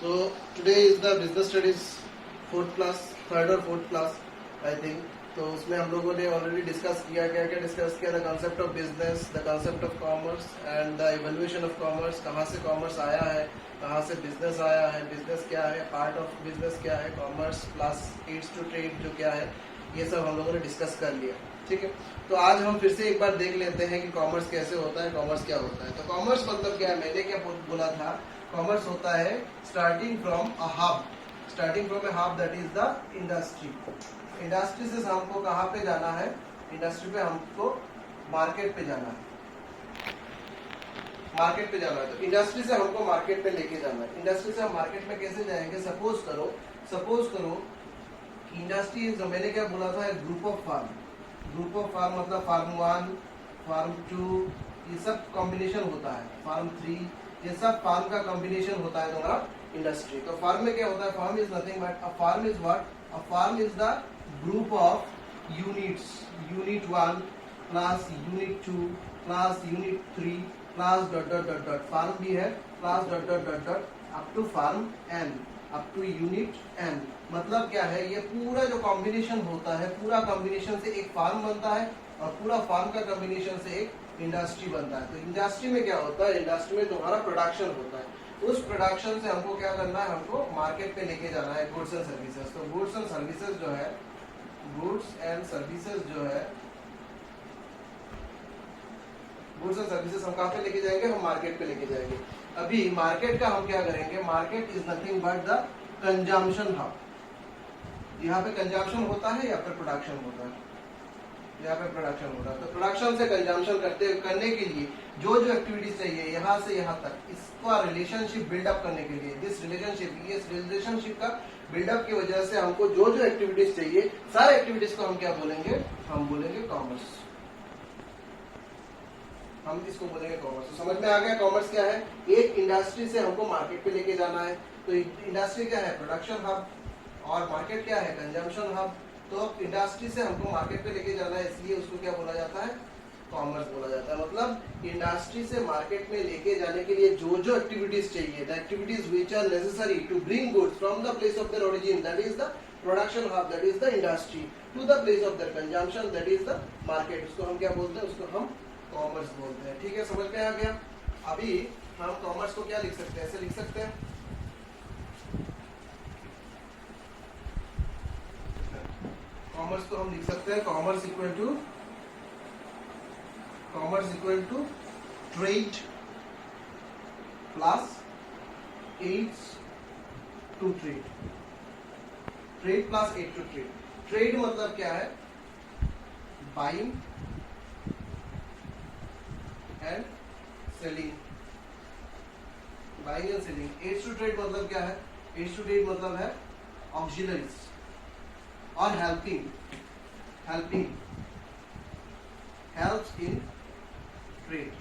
So today is the business studies fourth class, third और fourth class I think. तो उसमें हम लोगों ने ऑलरेडी डिस्कस किया, क्या क्या डिस्कस किया, the concept of business, the concept of commerce and the evolution of commerce, कहाँ से कॉमर्स आया है, कहाँ से बिजनेस आया है, बिजनेस क्या है, पार्ट ऑफ बिजनेस क्या है, commerce plus aids to trade जो क्या है, ये सब हम लोगों ने डिस्कस कर लिया। ठीक है, तो आज हम फिर से एक बार देख लेते हैं कि कॉमर्स कैसे होता है, कॉमर्स क्या होता है। तो कॉमर्स मतलब क्या है, मैंने क्या बोला था, कॉमर्स होता है starting from a hub, starting from A hub that is the industry. Industry से हमको कहाँ पे जाना है, इंडस्ट्री पे हमको मार्केट पे जाना है, मार्केट पे जाना है। तो इंडस्ट्री से हमको मार्केट पे लेके जाना है। इंडस्ट्री से हम मार्केट में कैसे जाएंगे, सपोज करो कि इंडस्ट्री इज, मैंने क्या बोला था, group of form. Group of form मतलब फार्म 1, फार्म 2, ये सब कॉम्बिनेशन होता है, फार्म 3, ये सब फार्म का कॉम्बिनेशन होता है तुम्हारा इंडस्ट्री। तो फार्म में क्या होता है, form is nothing but a form is what, a form is the group of units, unit 1 plus unit 2 plus unit 3 plus dot dot dot dot, form भी है plus dot dot dot dot up to form N, up to unit N. मतलब क्या है, ये पूरा जो combination होता है, पूरा कॉम्बिनेशन से एक फार्म बनता है और पूरा फार्म का कॉम्बिनेशन से एक इंडस्ट्री बनता है। तो इंडस्ट्री में क्या होता है, इंडस्ट्री में तुम्हारा प्रोडक्शन होता है, उस प्रोडक्शन से हमको क्या करना है, हमको मार्केट पे लेके जाना है, गुड्स एंड सर्विसेज। तो गुड्स एंड सर्विसेज जो है, गुड्स एंड सर्विसेज जो है, गुड्स एंड सर्विसेज हम कहाँ पे लेके जाएंगे, हम मार्केट पे लेके जाएंगे। अभी मार्केट का हम क्या करेंगे, market is nothing but the consumption hub. यहाँ पे कंजम्पशन होता है, यहाँ पे प्रोडक्शन होता है, यहाँ पे प्रोडक्शन होता है। तो प्रोडक्शन से कंजम्पशन करने के लिए जो जो एक्टिविटीज चाहिए यहाँ से यहाँ तक, इसका रिलेशनशिप बिल्डअप करने के लिए, इस रिलेशनशिप का बिल्डअप की वजह से हमको जो जो एक्टिविटीज चाहिए, सारे एक्टिविटीज को हम क्या बोलेंगे, हम बोलेंगे कॉमर्स। हम इसको बोलेंगे कॉमर्स। तो समझ में आ गया कॉमर्स क्या है। एक इंडस्ट्री से हमको मार्केट पे लेके जाना है। तो इंडस्ट्री क्या है, प्रोडक्शन हब, और मार्केट क्या है, कंजम्पशन हब। तो इंडस्ट्री से हमको मार्केट पे लेके जाना है, इसलिए उसको क्या बोला जाता है, कॉमर्स बोला जाता है। मतलब इंडस्ट्री से मार्केट में लेके जाने के लिए जो जो एक्टिविटीज चाहिए, the activities which are necessary to bring goods from the place of their origin, that is the production hub, that is the industry, to the place of their consumption, that is the market. उसको हम क्या बोलते हैं, उसको हम commerce बोलते हैं। ठीक है, समझ में आ गया। अभी हम कॉमर्स को क्या लिख सकते हैं, ऐसे लिख सकते हैं, कॉमर्स को हम लिख सकते हैं, commerce equal to trade plus aids to trade, trade plus aid to trade. Trade मतलब क्या है, buying and selling, buying and selling. Aids to trade मतलब क्या है, एड्स टू ट्रेड मतलब है ऑक्सिलरीज और helping helps in trade.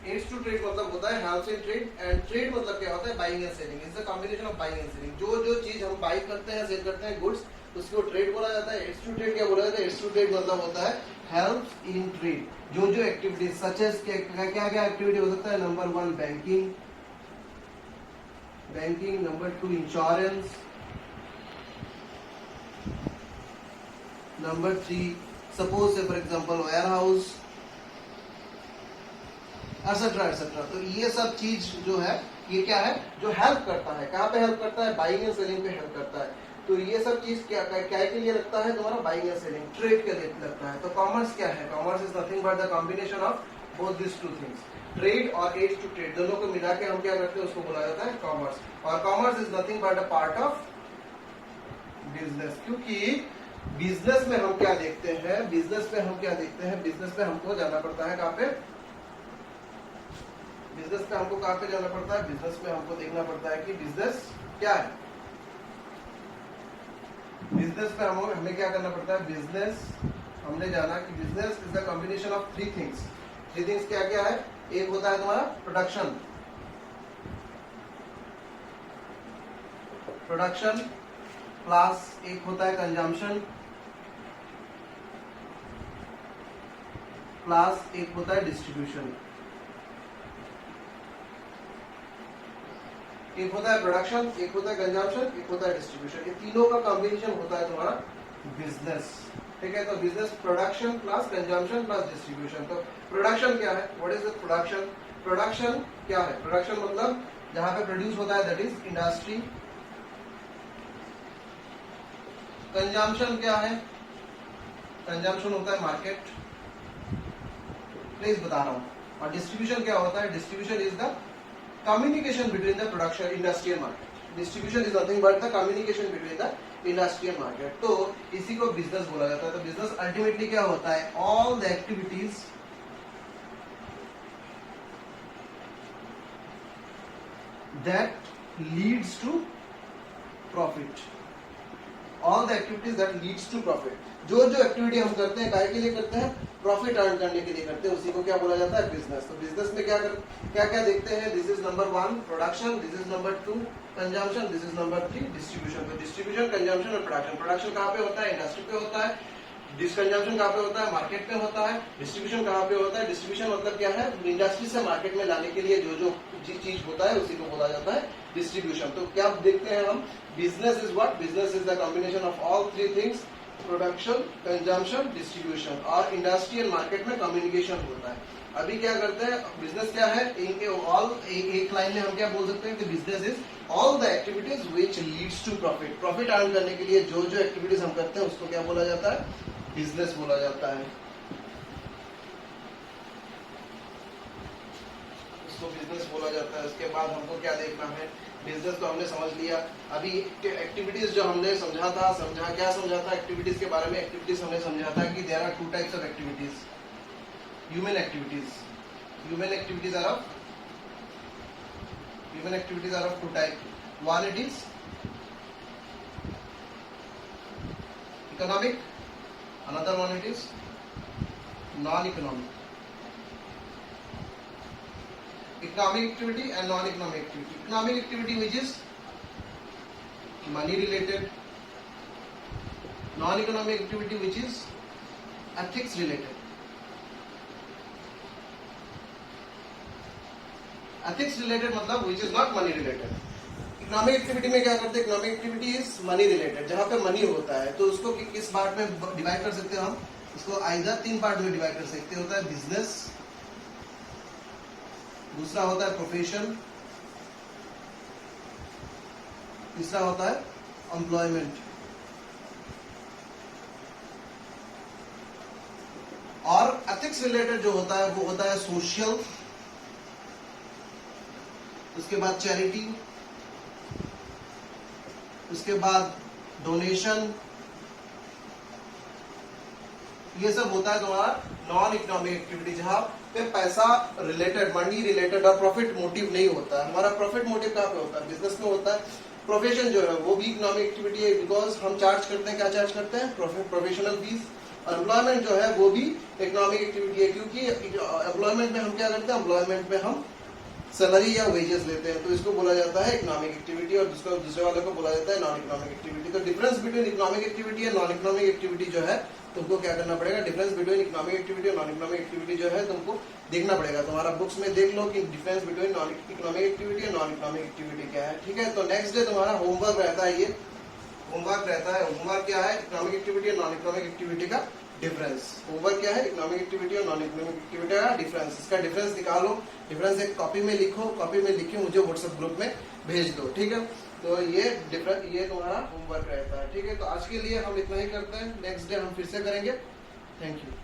Aids to trade मतलब होता है helps in trade, and trade मतलब क्या होता है, buying and selling. It's the combination of buying and selling. जो जो चीज हम बाई करते हैं, सेल करते हैं गुड्स, उसको ट्रेड बोला जाता है। एड्स टू ट्रेड क्या बोला जाता है, एड्स टू ट्रेड मतलब होता है हेल्प्स इन ट्रेड। जो जो एक्टिविटीज सच एज क्या क्या एक्टिविटी हो सकता है, number 1 banking, number 2 insurance, number 3 suppose से for example warehouse, etcetera. तो ये सब चीज जो है, ये क्या है, जो हेल्प करता है, कहाँ पे हेल्प करता है, बाइंग एंड सेलिंग पे हेल्प करता है। तो ये सब चीज क्या के लिए लगता है, तुम्हारा बाइंग एंड सेलिंग, ट्रेड के लिए लगता है। तो कॉमर्स क्या है, commerce is nothing but the combination of both this two things, trade और एड्स टू ट्रेड, दोनों को मिला के हम क्या करते हैं, उसको बोला जाता है कॉमर्स। और commerce is nothing but a part of business, क्योंकि बिजनेस में हम क्या देखते हैं, बिजनेस में हमको जाना पड़ता है कहाँ पे, बिजनेस पे हमको कहाँ पे जाना पड़ता है, बिजनेस में हमको देखना पड़ता है कि बिजनेस क्या है। बिजनेस पे हमें क्या करना पड़ता है, बिजनेस हमने जाना कि business is the combination of three things क्या क्या है। एक होता है तुम्हारा प्रोडक्शन प्लस एक होता है कंजम्पशन प्लस एक होता है डिस्ट्रीब्यूशन। एक होता है प्रोडक्शन, एक होता है कंजम्पशन, एक होता है डिस्ट्रीब्यूशन। ये तीनों का कॉम्बिनेशन होता है तुम्हारा बिजनेस। ठीक है, तो business production plus consumption plus distribution. तो प्रोडक्शन क्या है, what is the production? Production क्या है? प्रोडक्शन मतलब जहां पे प्रोड्यूस होता है, दैट इज इंडस्ट्री। कंजम्पशन क्या है? कंजम्पशन होता है मार्केट, प्लीज बता रहा हूं। और डिस्ट्रीब्यूशन क्या होता है? Distribution is the communication between the production industry and market. Distribution is nothing but the communication between the industry and market. तो इसी को बिजनेस बोला जाता है। तो बिजनेस अल्टीमेटली क्या होता है? All the activities that leads to profit. All the activities that leads to profit. जो एक्टिविटी हम करते हैं काहे के लिए करते हैं? प्रॉफिट अर्न करने के लिए करते हैं। उसी को क्या बोला जाता है? बिजनेस। तो बिजनेस में क्या देखते हैं? This is number 1 production, this is number 2 consumption, this is number 3 distribution. तो डिस्ट्रीब्यूशन, कंजम्पशन और प्रोडक्शन। प्रोडक्शन कहाँ पे होता है? इंडस्ट्री पे होता है। कंजम्पशन कहाँ पे होता है? मार्केट पे होता है। डिस्ट्रीब्यूशन कहाँ पे होता है? डिस्ट्रीब्यूशन मतलब क्या है? इंडस्ट्री से मार्केट में लाने के लिए जो चीज होता है उसी को बोला जाता है डिस्ट्रीब्यूशन। तो क्या देखते हैं हम? Business is what? Business is the combination of all 3 things, production, consumption, distribution. और इंडस्ट्री एंड मार्केट में कम्युनिकेशन होता है। अभी क्या करते हैं? बिजनेस क्या है? एक लाइन में हम क्या बोल सकते हैं कि business is all the activities which leads to profit. Profit earn करने के लिए जो एक्टिविटीज हम करते हैं उसको क्या बोला जाता है? बिजनेस बोला जाता है। उसको बिजनेस बोला जाता है। उसके बाद हमको क्या देखना है? बिजनेस तो हमने समझ लिया। अभी एक्टिविटीज जो हमने समझा था एक्टिविटीज के बारे में। एक्टिविटीज हमने समझा था कि there are 2 types of activities. Human activities are of 2 type. One it is economic, another one it is non economic. economic activity and non-economic activity. Economic activity which is money related, non-economic activity which is ethics related. Ethics related मतलब which is not money related. Economic activity में क्या करते हैं? Economic activity is money related, जहां पे money होता है। तो उसको किस पार्ट में डिवाइड कर सकते हैं हम? इसको आइदर 3 पार्ट में डिवाइड कर सकते हैं। होता है बिजनेस, दूसरा होता है प्रोफेशन, तीसरा होता है एम्प्लॉयमेंट। और एथिक्स रिलेटेड जो होता है वो होता है सोशल, उसके बाद चैरिटी, उसके बाद डोनेशन। ये सब होता है तुम्हारा नॉन इकोनॉमिक एक्टिविटी, जहां पे पैसा रिलेटेड, मनी रिलेटेड और प्रॉफिट मोटिव नहीं होता है। हमारा प्रॉफिट मोटिव कहाँ पे होता है? बिजनेस में होता है। प्रोफेशन जो है वो भी इकोनॉमिक एक्टिविटी है, बिकॉज हम चार्ज करते हैं, क्या चार्ज करते हैं? Professional fees. और एम्प्लॉयमेंट जो है वो भी इकोनॉमिक एक्टिविटी है, क्योंकि एम्प्लॉयमेंट में हम क्या करते हैं? एम्प्लॉयमेंट में हम सैलरी या वेजेस लेते हैं। तो इसको बोला जाता है इकोनॉमिक एक्टिविटी, और दूसरे वाले को बोला जाता है नॉन इकोनॉमिक एक्टिविटी। तो difference between economic activity and non economic activity जो है तुमको क्या करना पड़ेगा? डिफरेंस बिटवीन इकोनॉमिक एक्टिविटी और नॉन इकोनॉमिक एक्टिविटी जो है तुमको देखना पड़ेगा। तुम्हारा बुक्स में देख लो कि difference between non economic activity और नॉन इकोनॉमिक एक्टिविटी क्या है। ठीक है, तो नेक्स्ट डे तुम्हारा होमवर्क रहता है। ये होमवर्क रहता है। होमवर्क क्या है? इकोनॉमिक एक्टिविटी और नॉन इकोनॉमिक एक्टिविटी का डिफरेंस। होमवर्क क्या है? इकोनॉमिक एक्टिविटी और नॉन इकोनॉमिक एक्टिविटी का डिफरेंस। इसका डिफरेंस निकालो। डिफरेंस एक कॉपी में लिखो, कॉपी में लिखे मुझे व्हाट्सएप ग्रुप में भेज दो। ठीक है, तो ये तुम्हारा होमवर्क रहता है। ठीक है, तो आज के लिए हम इतना ही करते हैं। नेक्स्ट डे हम फिर से करेंगे। Thank you.